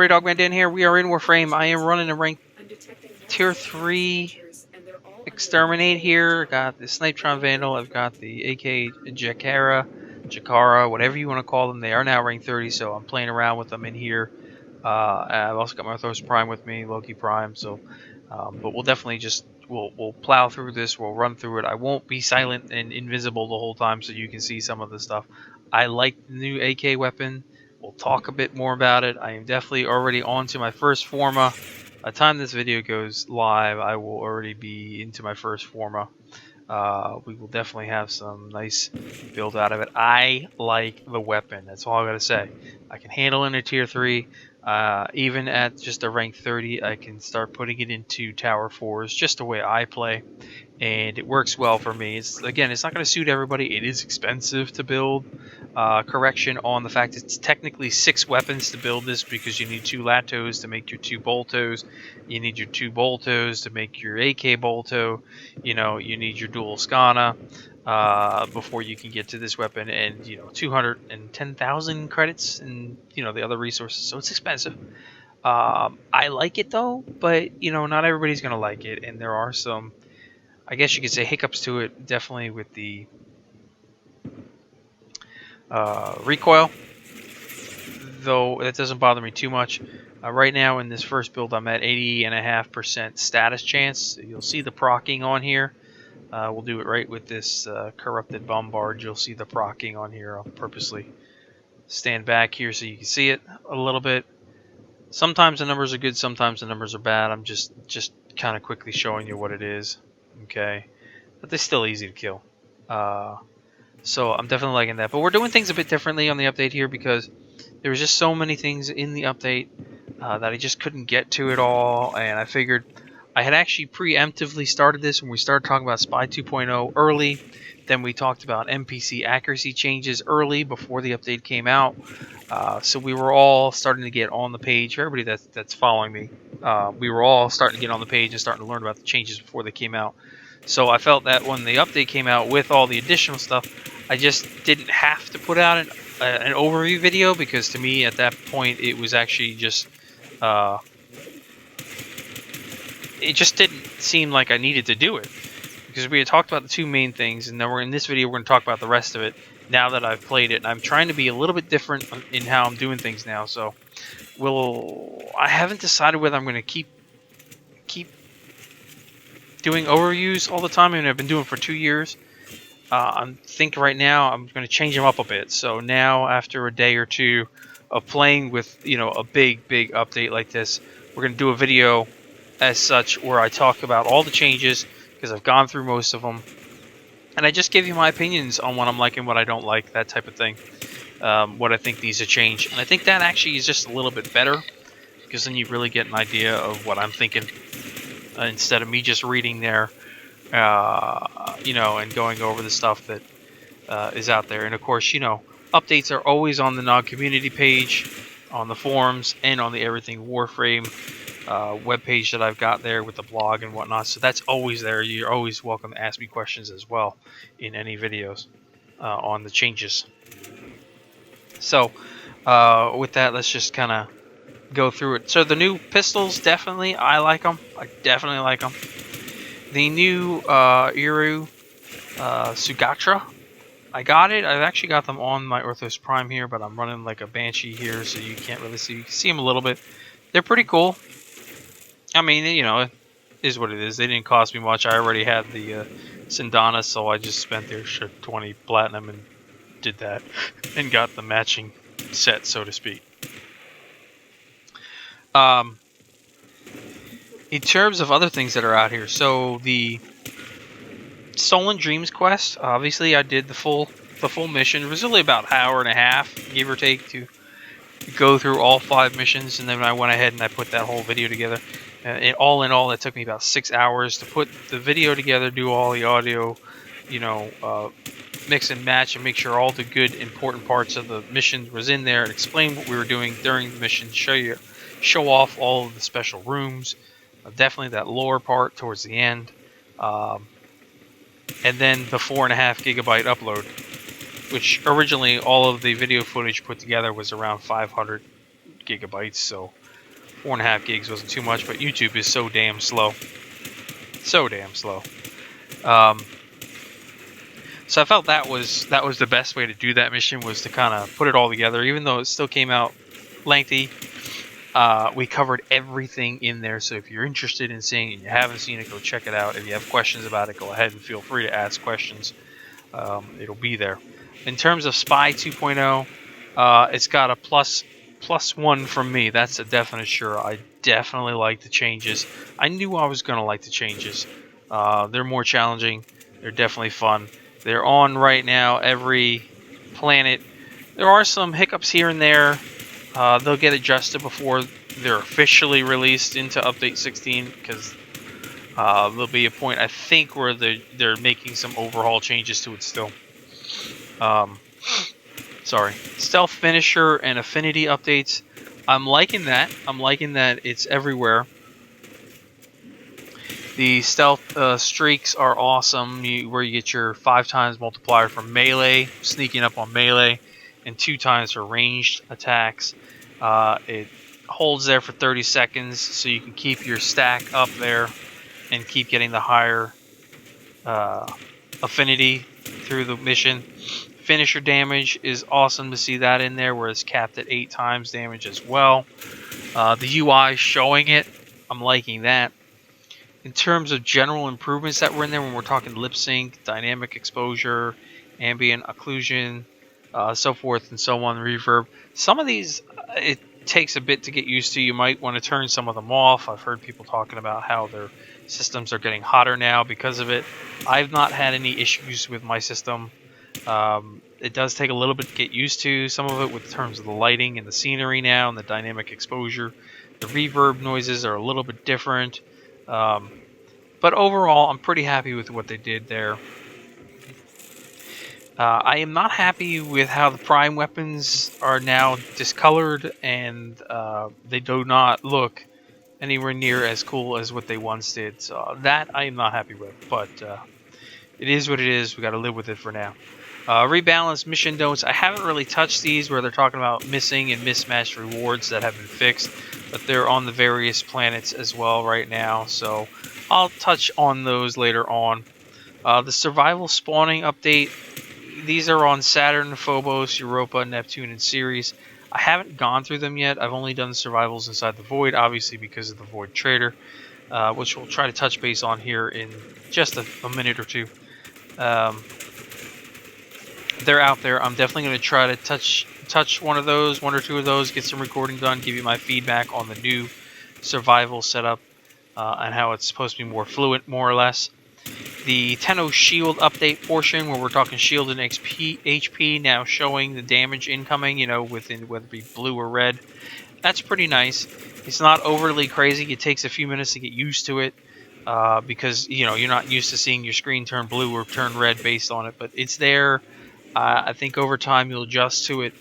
Ray Dogman Dan here. We are in Warframe. I am running a rank tier 3 Exterminate here. Got the Snipetron Vandal. I've got the AK Akjagara, whatever you want to call them. They are now rank 30, so I'm playing around with them in here. I've also got my Orthos Prime with me, Loki Prime. So, but we'll definitely just we'll plow through this. We'll run through it. I won't be silent and invisible the whole time, so you can see some of the stuff. I like the new AK weapon. We'll talk a bit more about it. I am definitely already on to my first Forma. By the time this video goes live, I will already be into my first Forma. We will definitely have some nice build out of it. I like the weapon. That's all I gotta say. I can handle it in a tier 3. Even at just a rank 30, I can start putting it into Tower 4s, just the way I play. And it works well for me. It's not going to suit everybody. It is expensive to build. Correction on the fact it's technically 6 weapons to build this, because you need 2 Latos to make your 2 Boltos. You need your 2 Boltos to make your AK Bolto. You need your dual Skana before you can get to this weapon, and 210,000 credits and the other resources. So it's expensive. I like it though, but not everybody's gonna like it, and there are some, I guess you could say, hiccups to it, definitely with the recoil, though that doesn't bother me too much. Right now in this first build, I'm at 80.5% status chance. You'll see the procking on here. We'll do it right with this corrupted bombard. You'll see the procking on here. I'll purposely stand back here so you can see it a little bit. Sometimes the numbers are good, sometimes the numbers are bad. I'm just kind of quickly showing you what it is. Okay, but they're still easy to kill. So I'm definitely liking that. But we're doing things a bit differently on the update here, because there was just so many things in the update that I just couldn't get to it all. And I figured I had actually preemptively started this when we started talking about Spy 2.0 early. Then we talked about NPC accuracy changes early before the update came out. So we were all starting to get on the page. For everybody that's following me, we were all starting to get on the page and starting to learn about the changes before they came out. So I felt that when the update came out with all the additional stuff, I just didn't have to put out an overview video, because to me at that point it was actually just it just didn't seem like I needed to do it, because we had talked about the 2 main things, and then in this video we're going to talk about the rest of it now that I've played it. And I'm trying to be a little bit different in how I'm doing things now. So I haven't decided whether I'm going to keep doing overviews all the time. I mean, I've been doing it for 2 years. I think right now I'm going to change them up a bit. So now, after a day or 2 of playing with a big update like this, we're going to do a video as such where I talk about all the changes, because I've gone through most of them, and I just give you my opinions on what I'm like and what I don't like, that type of thing. What I think needs to change, and I think that actually is just a little bit better, because then you really get an idea of what I'm thinking, instead of me just reading there, and going over the stuff that is out there. And of course, updates are always on the Nog community page, on the forums, and on the Everything Warframe webpage that I've got there with the blog and whatnot. So that's always there. You're always welcome to ask me questions as well in any videos on the changes. So with that, let's just kind of go through it. So the new pistols, definitely, I like them. I definitely like them. The new Iru Sugatra, I got it. I've actually got them on my Orthos Prime here, but I'm running like a Banshee here, so you can't really see. You can see them a little bit. They're pretty cool. I mean, it is what it is. They didn't cost me much. I already had the Sindana, so I just spent their 20 platinum and did that, and got the matching set, so to speak. In terms of other things that are out here, so the Stolen Dreams quest, obviously I did the full mission. It was only about an hour and a half, give or take, to go through all 5 missions, and then I went ahead and I put that whole video together. All in all, it took me about 6 hours to put the video together, do all the audio, mix and match, and make sure all the good important parts of the mission was in there, and explain what we were doing during the mission, show off all of the special rooms, definitely that lore part towards the end, and then the 4.5 gigabyte upload, which originally all of the video footage put together was around 500 gigabytes. So 4.5 gigs wasn't too much, but YouTube is so damn slow. So damn slow. So I felt that was the best way to do that mission, was to kind of put it all together. Even though it still came out lengthy, we covered everything in there. So if you're interested in seeing it and you haven't seen it, go check it out. If you have questions about it, go ahead and feel free to ask questions. It'll be there. In terms of Spy 2.0, it's got a plus 1 from me. That's a definite sure. I definitely like the changes. I knew I was going to like the changes. They're more challenging. They're definitely fun. They're on right now every planet. There are some hiccups here and there. They'll get adjusted before they're officially released into Update 16, because there'll be a point, I think, where they're making some overhaul changes to it still. Sorry. Stealth Finisher and Affinity updates. I'm liking that. I'm liking that it's everywhere. The stealth streaks are awesome, where you get your 5 times multiplier for melee, sneaking up on melee, and 2 times for ranged attacks. It holds there for 30 seconds, so you can keep your stack up there and keep getting the higher affinity through the mission. Finisher damage is awesome to see that in there, where it's capped at 8 times damage as well. The UI showing it, I'm liking that. In terms of general improvements that were in there, when we're talking lip sync, dynamic exposure, ambient occlusion, so forth and so on, reverb, some of these, it takes a bit to get used to. You might want to turn some of them off. I've heard people talking about how their systems are getting hotter now because of it. I've not had any issues with my system. It does take a little bit to get used to some of it with terms of the lighting and the scenery now and the dynamic exposure. The reverb noises are a little bit different. But overall, I'm pretty happy with what they did there. I am not happy with how the prime weapons are now discolored, and they do not look anywhere near as cool as what they once did. So that I am not happy with, but it is what it is. We got to live with it for now. Rebalance mission notes. I haven't really touched these, where they're talking about missing and mismatched rewards that have been fixed, but they're on the various planets as well right now, so I'll touch on those later on. The survival spawning update. These are on Saturn, Phobos, Europa, Neptune, and Ceres. I haven't gone through them yet. I've only done the survivals inside the Void, obviously because of the Void Trader, which we'll try to touch base on here in just a minute or two. They're out there. I'm definitely going to try to touch one or two of those, get some recording done, give you my feedback on the new survival setup and how it's supposed to be more fluent, more or less. The Tenno shield update portion, where we're talking shield and HP now showing the damage incoming, within whether it be blue or red. That's pretty nice. It's not overly crazy. It takes a few minutes to get used to it because you're not used to seeing your screen turn blue or turn red based on it, but it's there. I think over time you'll adjust to it,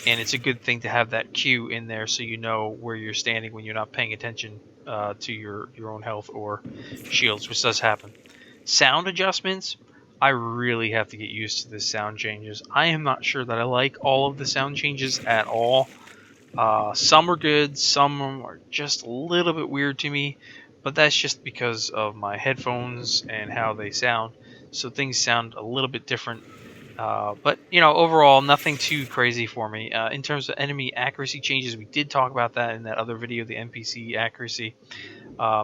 and it's a good thing to have that cue in there so you know where you're standing when you're not paying attention to your own health or shields, which does happen. Sound adjustments, I really have to get used to the sound changes. I am not sure that I like all of the sound changes at all. Some are good, some are just a little bit weird to me, but that's just because of my headphones and how they sound. So things sound a little bit different. But overall, nothing too crazy for me. In terms of enemy accuracy changes, we did talk about that in that other video, the NPC accuracy.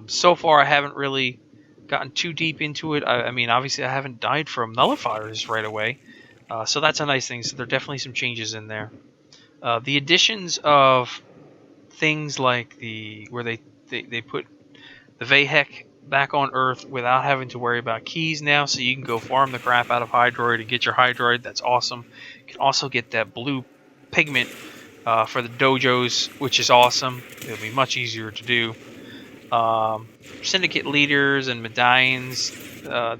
So far, I haven't really gotten too deep into it. I mean, obviously, I haven't died from nullifiers right away, so that's a nice thing. So there are definitely some changes in there. The additions of things like where they put the Vahek back on Earth without having to worry about keys now, so you can go farm the crap out of Hydroid and get your Hydroid. That's awesome. You can also get that blue pigment for the dojos, which is awesome. It'll be much easier to do. Syndicate leaders and medallions,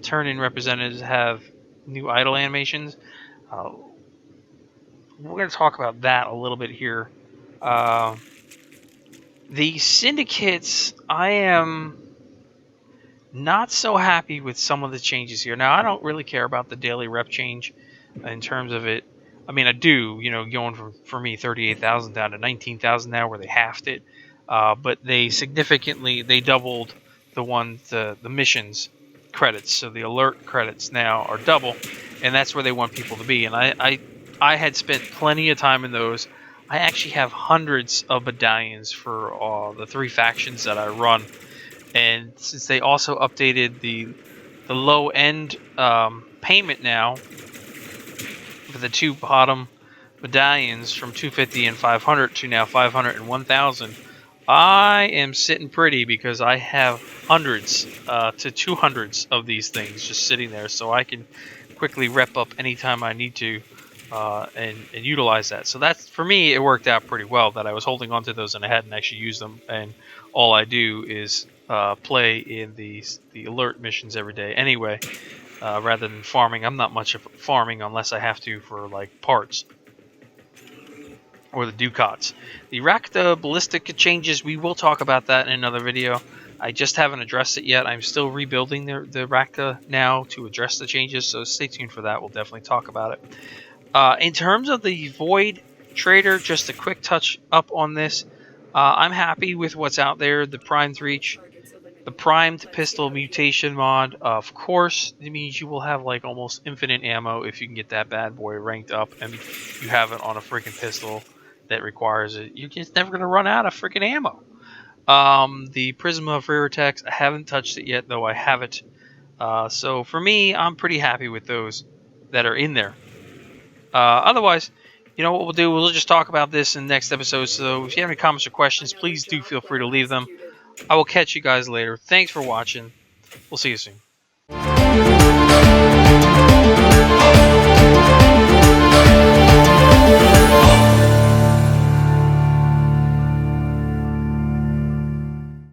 turn-in representatives have new idle animations. We're going to talk about that a little bit here. The syndicates, I am not so happy with some of the changes here. Now, I don't really care about the daily rep change in terms of it. I mean, I do, going from, for me, 38,000 down to 19,000 now, where they halved it. but they doubled the missions credits. So the alert credits now are double, and that's where they want people to be. And I had spent plenty of time in those. I actually have hundreds of medallions for the 3 factions that I run, and since they also updated the low end payment now for the 2 bottom medallions from 250 and 500 to now 500 and 1000, I am sitting pretty because I have hundreds to 200s of these things just sitting there, so I can quickly rep up anytime I need to and utilize that. So that's, for me, it worked out pretty well that I was holding on to those and I hadn't actually used them, and all I do is play in the alert missions every day anyway, rather than farming. I'm not much of farming unless I have to for like parts or the Ducats. The Rakta ballistic changes, we will talk about that in another video. I just haven't addressed it yet. I'm still rebuilding the Rakta now to address the changes, so stay tuned for that. We'll definitely talk about it. In terms of the Void Trader, just a quick touch up on this. I'm happy with what's out there. The Primed Reach, the Primed Pistol Mutation mod, of course, it means you will have like almost infinite ammo if you can get that bad boy ranked up and you have it on a freaking pistol that requires it. You're just never going to run out of freaking ammo. The Prisma for rear attacks, I haven't touched it yet, though I have it. So for me, I'm pretty happy with those that are in there. Otherwise, you know what we'll do? We'll just talk about this in the next episode. So if you have any comments or questions, please do feel free to leave them. I will catch you guys later. Thanks for watching. We'll see you soon.